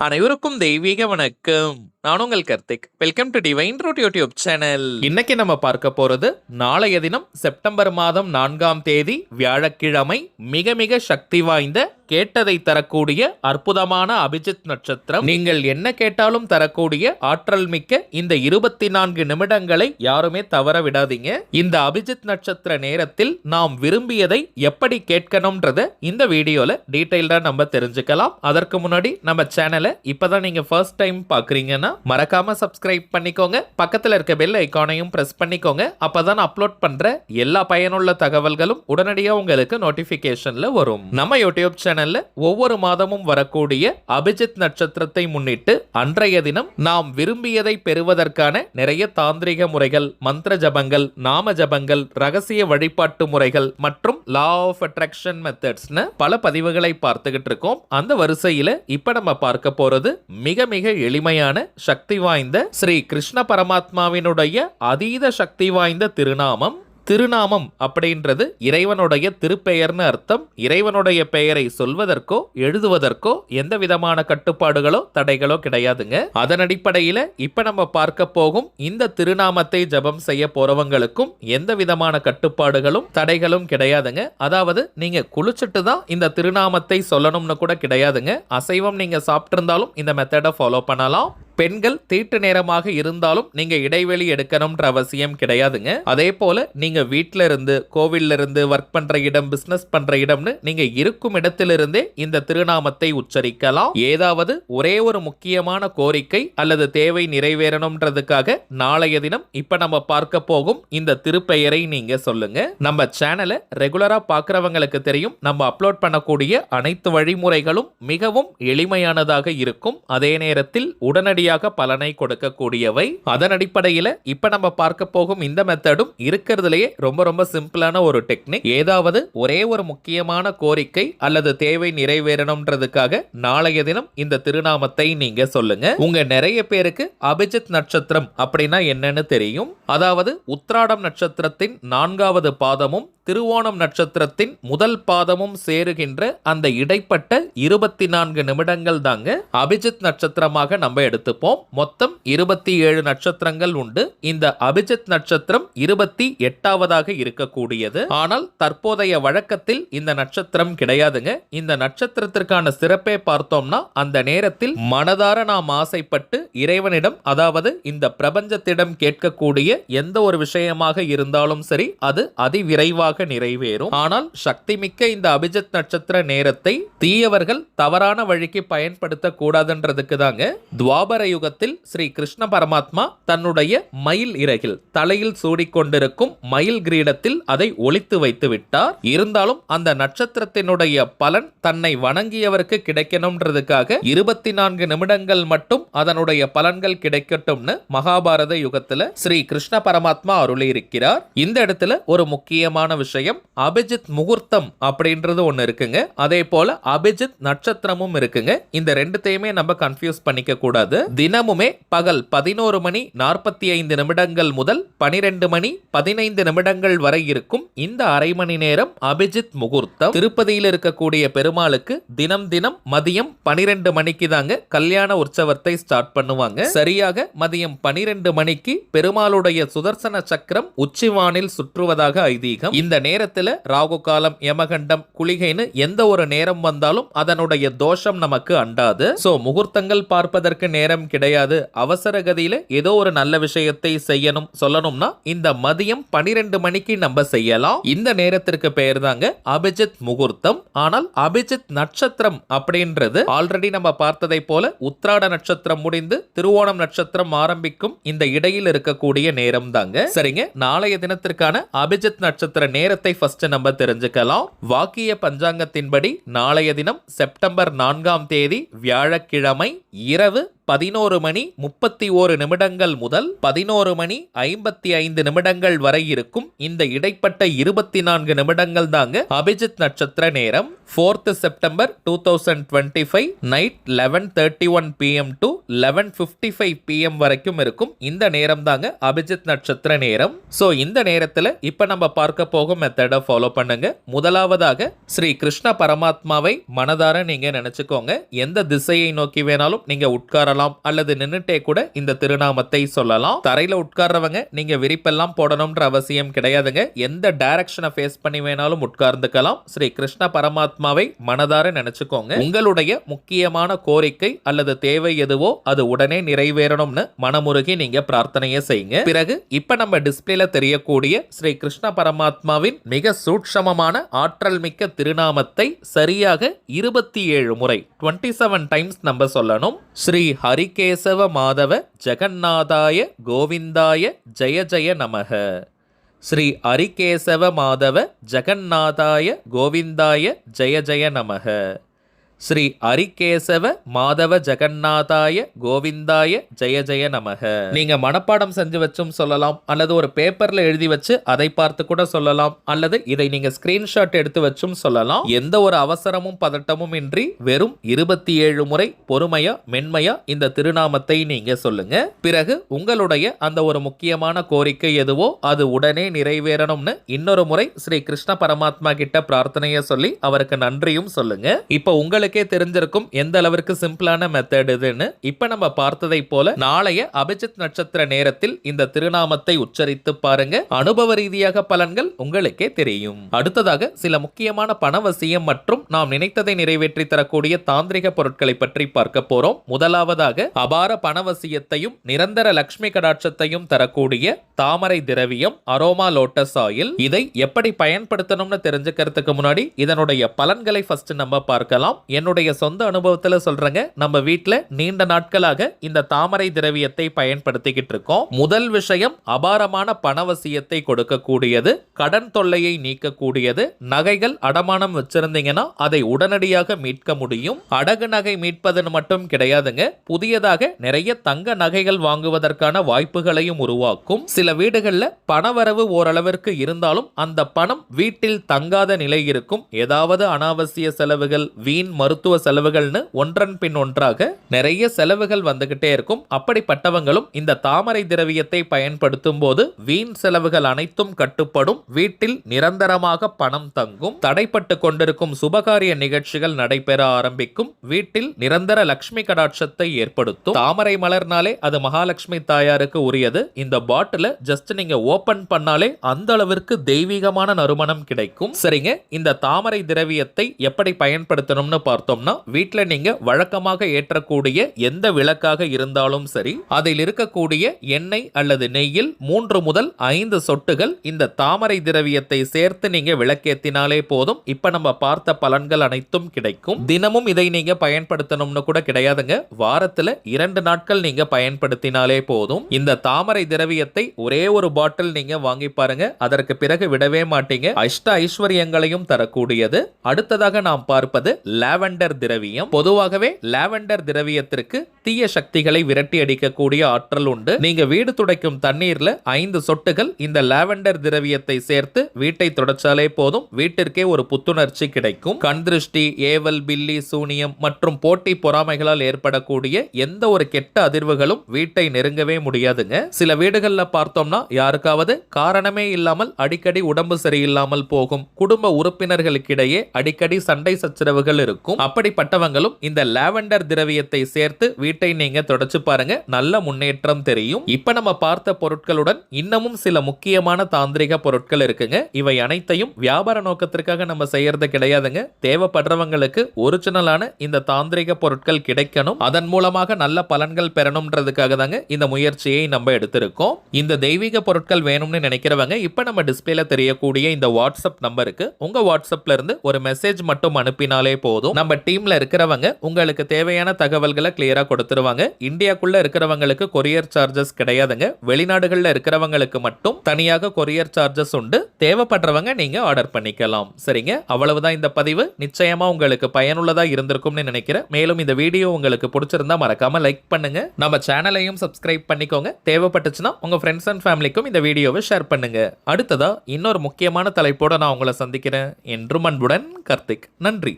அனைவருக்கும் தெய்வீக வணக்கம். நான் உங்கள் Karthik. Welcome to divine root YouTube channel. இன்னைக்கு நம்ம பார்க்க போறது நாளைய தினம் செப்டம்பர் மாதம் 4ஆம் தேதி வியாழக்கிழமை மிக மிக சக்தி வாய்ந்த கேட்டதை தரக்கூடிய அற்புதமான அபிஜித் நட்சத்திரம். நீங்கள் என்ன கேட்டாலும் தரக்கூடிய ஆற்றல் மிக்க இந்த 24 நிமிடங்களை யாருமே தவற விடாதீங்க. இந்த அபிஜித் நட்சத்திர நேரத்தில் நாம் விரும்பியதை எப்படி கேட்கணும்ன்றத இந்த வீடியோல டீடைல்டா நம்ம தெரிஞ்சுக்கலாம். அதற்கு முன்னாடி நம்ம சேனலை இப்பதான் நீங்க ஃபர்ஸ்ட் டைம் பாக்குறீங்கன்னா மறக்காம சப்ஸ்கிரைப் பண்ணிக்கோங்க. பக்கத்துல இருக்க பெல் ஐகானையும் பிரஸ் பண்ணிக்கோங்க. அப்பதான் அப்லோட் பண்ற எல்லா பயனுள்ள தகவல்களும் உடனடியா உங்களுக்கு நோட்டிபிகேஷன்ல வரும். நம்ம யூடியூப் சேனல்ல ஒவ்வொரு மாதமும் வரக்கூடிய அபிஜித் நட்சத்திரத்தை முன்னிட்டு அன்றைய தினம் நாம் விரும்பியதை பெறுவதற்கான நிறைய தாந்திரிக முறைகள், மந்திர ஜபங்கள், நாம ஜபங்கள், ரகசிய வழிபாட்டு முறைகள் மற்றும் லா ஆஃப் அட்ராக்ஷன் மெத்தட்ஸ்னு பல பதிவுகளை பார்த்துக்கிட்டு இருக்கோம். அந்த வரிசையில இப்ப நம்ம பார்க்க போறது மிக மிக எளிமையான சக்தி வாய்ந்த ஸ்ரீ கிருஷ்ண பரமாத்மாவினுடைய அதீத சக்தி வாய்ந்த திருநாமம் அப்படின்றது இறைவனுடைய திருப்பெயர்னு அர்த்தம். இறைவனுடைய பெயரை சொல்வதற்கோ எழுதுவதற்கோ எந்த விதமான கட்டுப்பாடுகளோ தடைகளோ கிடையாதுங்க. அதன் அடிப்படையில் இப்ப நம்ம பார்க்க போகும் இந்த திருநாமத்தை ஜபம் செய்ய போறவங்களுக்கும் எந்த விதமான கட்டுப்பாடுகளும் தடைகளும் கிடையாதுங்க. அதாவது நீங்க குளிச்சுட்டு தான் இந்த திருநாமத்தை சொல்லணும்னு கூட கிடையாதுங்க. அசைவம் நீங்க சாப்பிட்டு இருந்தாலும் இந்த மெத்தடை ஃபாலோ பண்ணலாம். பெண்கள் தீட்டு நேரமாக இருந்தாலும் நீங்க இடைவெளி எடுக்கணும்ன்ற அவசியம் கிடையாதுங்க. அதே போல நீங்க வீட்டில இருந்து, கோவில்ல இருந்து, ஒர்க் பண்ற இடம், பிசினஸ் பண்ற இடம்னு நீங்க இருக்கும் இடத்திலிருந்தே இந்த திருநாமத்தை உச்சரிக்கலாம். ஏதாவது ஒரே ஒரு முக்கியமான கோரிக்கை அல்லது தேவை நிறைவேறணும்ன்றதுக்காக நாளைய தினம் இப்ப நம்ம பார்க்க போகும் இந்த திருப்பெயரை நீங்க சொல்லுங்க. நம்ம சேனலை ரெகுலரா பார்க்கறவங்களுக்கு தெரியும், நம்ம அப்லோட் பண்ணக்கூடிய அனைத்து வழிமுறைகளும் மிகவும் எளிமையானதாக இருக்கும். அதே நேரத்தில் உடனடியாக பலனை கொடுக்கக்கூடியவை. அதன் அடிப்படையில் இப்ப நம்ம பார்க்க போகும் இந்த மெத்தடும் இருக்கிறதுலயே ரொம்ப ரொம்ப சிம்பிளான ஒரு டெக்னிக். ஏதாவது ஒரே ஒரு முக்கியமான கோரிக்கை அல்லது தேவை நிறைவேறணும்ன்றதுக்காக நாளைய தினம் இந்த திருநாமத்தை நீங்க சொல்லுங்க. உங்க நிறைய பேருக்கு அபிஜித் நட்சத்திரம் அப்படின்னா என்னன்னு தெரியும். அதாவது உத்திராடம் நட்சத்திரத்தின் 4வது பாதமும் திருவோணம் நட்சத்திரத்தின் முதல் பாதமும் சேருகின்ற அந்த இடைப்பட்ட 24 நிமிடங்கள் தாங்க அபிஜித் நட்சத்திரமாக நம்ம எடுத்துப்போம். மொத்தம் 27 நட்சத்திரங்கள் உண்டு. இந்த அபிஜித் நட்சத்திரம் 28வதாக இருக்கக்கூடியது. ஆனால் தற்போதைய வழக்கத்தில் இந்த நட்சத்திரம் கிடையாதுங்க. இந்த நட்சத்திரத்திற்கான சிறப்பே பார்த்தோம்னா அந்த நேரத்தில் மனதார நாம் ஆசைப்பட்டு இறைவனிடம், அதாவது இந்த பிரபஞ்சத்திடம் கேட்கக்கூடிய எந்த ஒரு விஷயமாக இருந்தாலும் சரி அது அதிவிரைவாக நிறைவேறும். ஆனால் சக்தி மிக்க இந்த அபிஜித் நட்சத்திர நேரத்தை தீயவர்கள் தவறான வழிக்கு பயன்படுத்த கூடாதுன்றதுக்கு தாங்க துவாபர யுகத்தில் ஸ்ரீ கிருஷ்ண பரமாத்மா தன்னுடைய மயில் இறகில் தலையில் சூடிக்கொண்டிருக்கும் மயில் கிரீடத்தில் அதை ஒளித்து வைத்து விட்டார். இருந்தாலும் அந்த நட்சத்திரத்தினுடைய பலன் தன்னை வணங்கியவருக்கு கிடைக்கணும்ன்றதுக்காக 24 நிமிடங்கள் மட்டும் அதனுடைய பலன்கள் கிடைக்கட்டும்னு மகாபாரத யுகத்துல ஸ்ரீ கிருஷ்ண பரமாத்மா அருளி இருக்கிறார். இந்த இடத்துல ஒரு முக்கியமான விஷயம், அபிஜித் முகூர்த்தம் அப்படின்றது ஒண்ணு இருக்குங்க. அதே போல அபிஜித் நட்சத்திரமும் இருக்குங்க. இந்த ரெண்டுத்தையுமே நம்ம கன்ஃபியூஸ் பண்ணிக்க கூடாது. தினமுமே பகல் 11 மணி 45 நிமிடங்கள் முதல் 12 மணி 15 நிமிடங்கள் வரை இருக்கும் இந்த அரை மணி நேரம் அபிஜித் முகூர்த்தம். திருப்பதியில் இருக்கக்கூடிய பெருமாளுக்கு தினம் மதியம் 12 மணிக்கு தாங்க கல்யாண உற்சவத்தை ஸ்டார்ட் பண்ணுவாங்க. சரியாக மதியம் 12 மணிக்கு பெருமாளுடைய சுதர்சன சக்கரம் உச்சிவானில் சுற்றுவதாக ஐதீகம். இந்த நேரத்தில் ராகு காலம், யமகண்டம், குளிகைன்னு எந்த ஒரு நேரம் வந்தாலும் அதனுடைய தோஷம் நமக்கு அண்டாது. சோ முகூர்த்தங்கள் பார்ப்பதற்கு நேரம் கிடையாது, அவசர கதியில ஏதோ ஒரு நல்ல விஷயத்தை செய்யணும் சொல்லணும்னா இந்த மதியம் 12 மணிக்கு நம்ம செய்யலாம். இந்த நேரத்திற்கு பெயர் தாங்க அபிஜித் முகூர்த்தம். ஆனால் அபிஜித் நட்சத்திரம் அப்படின்றது ஆல்ரெடி நம்ம பார்த்ததை போல உத்திராட நட்சத்திரம் முடிந்து திருவோணம் நட்சத்திரம் ஆரம்பிக்கும் இந்த இடையில் இருக்கக்கூடிய நேரம் தாங்க. சரிங்க, நாளைய தினத்திற்கான அபிஜித் நட்சத்திர நேரத்தை ஃபர்ஸ்ட் நம்ம தெரிஞ்சுக்கலாம். வாக்கிய பஞ்சாங்கத்தின்படி நாளைய தினம் செப்டம்பர் 4ஆம் தேதி வியாழக்கிழமை இரவு 11 மணி 31 நிமிடங்கள் முதல் 11 மணி 55 நிமிடங்கள் வரை இருக்கும். இந்த இடைப்பட்ட 24 நிமிடங்கள் தாங்க அபிஜித் நட்சத்திர நேரம். 4th September 2025 night 11:31 PM to 11:55 PM வரைக்கும் இருக்கும். இந்த நேரம் தாங்க அபிஜித் நட்சத்திர நேரம். சோ இந்த நேரத்துல இப்ப நம்ம பார்க்க போகும் மெத்தட ஃபாலோ பண்ணுங்க. முதலாவதாக ஸ்ரீ கிருஷ்ண பரமாத்மாவை மனதார நீங்க நினைச்சுக்கோங்க. எந்த திசையை நோக்கி வேணாலும் நீங்க உட்காரலாம் அல்லது நின்னுட்டே கூட இந்த திருநாமத்தை சொல்லலாம். தரையில உட்கார்றவங்க நீங்க விரிப்பெல்லாம் போடணும்ன்ற அவசியம் கிடையாதுங்க. எந்த டைரக்ஷனை ஃபேஸ் பண்ணி வேணாலும் உட்கார்ந்துக்கலாம். ஸ்ரீ கிருஷ்ண பரமாத்மாவை மனதார நினைச்சுக்கோங்க. உங்களுடைய முக்கியமான கோரிக்கை அல்லது தேவை எதுவோ அது உடனே நிறைவேறணும்னு மனமுருகி நீங்க பிரார்த்தனையை செய்யுங்க. பிறகு இப்ப நம்ம டிஸ்பிளேல தெரியக்கூடிய ஸ்ரீ கிருஷ்ண பரமாத்மாவின் மிக சூட்சமமான ஆற்றல் மிக்க திருநாமத்தை சரியாக 27 முறை 27 டைம்ஸ் நம்ம சொல்லணும். ஸ்ரீ ஹரிகேசவ மாதவ ஜெகநாதாய கோவிந்தாய ஜெய ஜெய நமக. ஸ்ரீ ஹரிகேசவ மாதவ ஜெகநாதாய கோவிந்தாய ஜெய ஜெய நமக. ஸ்ரீ ஹரிகேசவ மாதவ ஜெகநாதாய கோவிந்தாய ஜெய ஜெய நமக. நீங்க மனப்பாடம் செஞ்சு வச்சும் சொல்லலாம், அல்லது ஒரு பேப்பர்ல எழுதி வச்சு அதை பார்த்து கூட சொல்லலாம், அல்லது இதை நீங்க ஸ்கிரீன்ஷாட் எடுத்து வச்சும் சொல்லலாம். எந்த ஒரு அவசரமும் பதட்டமும் இன்றி வெறும் 27 முறை பொறுமையா மென்மையா இந்த திருநாமத்தை நீங்க சொல்லுங்க. பிறகு உங்களுடைய அந்த ஒரு முக்கியமான கோரிக்கை எதுவோ அது உடனே நிறைவேறணும்னு இன்னொரு முறை ஸ்ரீ கிருஷ்ண பரமாத்மா கிட்ட பிரார்த்தனையை சொல்லி அவருக்கு நன்றியும் சொல்லுங்க. இப்ப உங்களுக்கு தெரிஞ்சிருக்கும் எந்த அளவிற்கு சிம்பிளான மெத்தட் இதுன்னு. இப்ப நம்ம பார்த்ததை போல நாளைய அபிஜித் நட்சத்திர நேரத்தில் இந்த திருநாமத்தை உச்சரித்து பாருங்க. அனுபவ ரீதியாக பலன்கள் உங்களுக்கே தெரியும். அடுத்ததாக சில முக்கியமான பணவசியம் மற்றும் நாம் நினைத்ததை நிறைவேற்றி தரக்கூடிய தாந்திரிக பொருட்களை பற்றி பார்க்க போறோம். முதலாவதாக அபார பணவசியத்தையும் நிரந்தர லட்சுமி கடாட்சத்தையும் தரக்கூடிய தாமரை திரவியம் அரோமா லோட்டஸ் ஆயில். இதை எப்படி பயன்படுத்தணும்னு தெரிஞ்சுக்கிறதுக்கு முன்னாடி இதனுடைய பலன்களை ஃபர்ஸ்ட் நம்ம பார்க்கலாம். என்னுடைய சொந்த அனுபவத்துல சொல்றேங்க. நம்ம வீட்ல நீண்ட நாட்களாக இந்த தாமரை திரவியத்தை பயன்படுத்திக்கிட்டு இருக்கோம். முதல் விஷயம், அபாரமான பணவசியத்தை கொடுக்கக்கூடியது, கடன் தொல்லையை நீக்கக்கூடியது. நகைகள் அடமானம் வச்சிருந்தீங்கன்னா அதை உடனடியாக மீட்க முடியும். அடகு நகை மீட்பதுன்னு மட்டும் கிடையாதுங்க, புதியதாக நிறைய தங்க நகைகள் வாங்குவதற்கான வாய்ப்புகளையும் உருவாக்கும். சில வீடுகள்ல பணவரவு ஓரளவிற்கு இருந்தாலும் அந்த பணம் வீட்டில் தங்காத நிலை இருக்கும். ஏதாவது அனாவசிய செலவுகள், வீண் மருத்துவ செலவுகள்னு ஒன்றன் பின் ஒன்றாக நிறைய செலவுகள் வந்துகிட்டே இருக்கும். அப்படிப்பட்டவங்களும் இந்த தாமரை திரவியத்தை பயன்படுத்தும் போது வீண் செலவுகள் அனைத்தும் கட்டுப்படும். வீட்டில் நிரந்தரமாக பணம் தங்கும். தடைப்பட்டு கொண்டிருக்கும் சுபகாரிய நிகழ்ச்சிகள் நடைபெற ஆரம்பிக்கும். வீட்டில் நிரந்தர லட்சுமி கடாட்சத்தை ஏற்படுத்தும். தாமரை மலர்னாலே அது மகாலட்சுமி தாயாருக்கு உரியது. இந்த பாட்டில ஜஸ்ட் நீங்க ஓபன் பண்ணாலே அந்த அளவிற்கு தெய்வீகமான நறுமணம் கிடைக்கும். சரிங்க, இந்த தாமரை திரவியத்தை எப்படி பயன்படுத்தணும்னு பார்த்தோம்னா, வீட்ல நீங்க வழக்கமாக ஏற்றக்கூடிய எந்த விளக்காக இருந்தாலும் சரி, அதில் இருக்கக்கூடிய எண்ணெய் அல்லது நெய்யில் 3 முதல் 5 சொட்டுகள் இந்த தாமரை திரவியத்தை சேர்த்து நீங்க விளக்கேத்தினாலே போதும். இப்ப நம்ம பார்த்த பலன்கள் அனைத்தும் கிடைக்கும். தினமும் இதை நீங்க பயன்படுத்தணும்னு கூட கிடையாதுங்க. வாரத்துல 2 நாட்கள் நீங்க பயன்படுத்தினாலே போதும். இந்த தாமரை திரவியத்தை ஒரே ஒரு பாட்டில் நீங்க வாங்கி பாருங்க. அதற்கு பிறகு விடவே மாட்டீங்க. அஷ்ட ஐஸ்வர்யங்களையும் தரக்கூடியது. அடுத்ததாக நாம் பார்ப்பது லாவெண்டர் திரவியம். பொதுவாகவே லாவெண்டர் திரவியத்திற்கு தீய சக்திகளை விரட்டி அடிக்கக்கூடிய ஆற்றல் உண்டு. நீங்க வீடு துடைக்கும் தண்ணீர்ல 5 சொட்டுகள் இந்த லாவெண்டர் திரவியத்தை சேர்த்து வீட்டை துடைச்சாலே போதும். வீட்டிற்கே ஒரு புத்துணர்ச்சி கிடைக்கும். கண் திருஷ்டி, ஏவல், பில்லி, சூனியம் மற்றும் போட்டி பொறாமைகளால் ஏற்படக்கூடிய எந்த ஒரு கெட்ட அதிர்வுகளும் வீட்டை நெருங்கவே முடியாதுங்க. சில வீடுகள்ல பார்த்தோம்னா யாருக்காவது காரணமே இல்லாமல் அடிக்கடி உடம்பு சரியில்லாமல் போகும். குடும்ப உறுப்பினர்களுக்கிடையே அடிக்கடி சண்டை சச்சரவுகள் இருக்கும். அப்படிப்பட்டவங்களும் இந்த லாவெண்டர் திரவியத்தை சேர்த்து வீட்டை நீங்க தொடச்சு பாருங்க, நல்ல முன்னேற்றம் தெரியும். இப்ப நம்ம பார்த்த பொருட்களுடன் இன்னமும் சில முக்கியமான தாந்திரிக பொருட்கள் இருக்குங்க. இவை அனைத்தையும் வியாபார நோக்கத்திற்காக நம்ம செய்யறது கிடையாதுங்க. தேவைப்படுறவங்களுக்கு ஒரிஜினலான இந்த தாந்திரிக பொருட்கள் கிடைக்கணும், அதன் மூலமாக நல்ல பலன்கள் பெறணும்ன்றதுக்காக தாங்க இந்த முயற்சியை நம்ம எடுத்திருக்கோம். இந்த தெய்வீக பொருட்கள் வேணும்னு நினைக்கிறவங்க இப்ப நம்ம டிஸ்பிளேல தெரியக்கூடிய இந்த வாட்ஸ்அப் நம்பருக்கு உங்க வாட்ஸ்அப்ல இருந்து ஒரு மெசேஜ் மட்டும் அனுப்பினாலே போதும். நம்ம டீம்ல இருக்கிறவங்க உங்களுக்கு தேவையான தகவல்களை கிளியரா கொடுத்துருவாங்க. இந்தியாக்குள்ள இருக்கிறவங்களுக்கு கொரியர் சார்ஜஸ் கிடையாதுங்க. வெளிநாடுகள்ல இருக்கிறவங்களுக்கு மட்டும் தனியாக கொரியர் சார்ஜஸ் உண்டு. தேவைப்படுறவங்க நீங்க ஆர்டர் பண்ணிக்கலாம். சரிங்க, அவ்வளவுதான் இந்த பதிவு. நிச்சயமா உங்களுக்கு பயனுள்ளதா இருந்திருக்கும்னு நினைக்கிறேன். மேலும் இந்த வீடியோ உங்களுக்கு பிடிச்சிருந்தா மறக்காம லைக் பண்ணுங்க. நம்ம சேனலையும் சப்ஸ்கிரைப் பண்ணிக்கோங்க. தேவைப்பட்டுச்சுன்னா உங்க ஃப்ரெண்ட்ஸ் அண்ட் ஃபேமிலிக்கும் இந்த வீடியோவை ஷேர் பண்ணுங்க. அடுத்ததா இன்னொரு முக்கியமான தலைப்போட நான் உங்களை சந்திக்கிறேன். என்றும் அன்புடன் கார்த்திக். நன்றி.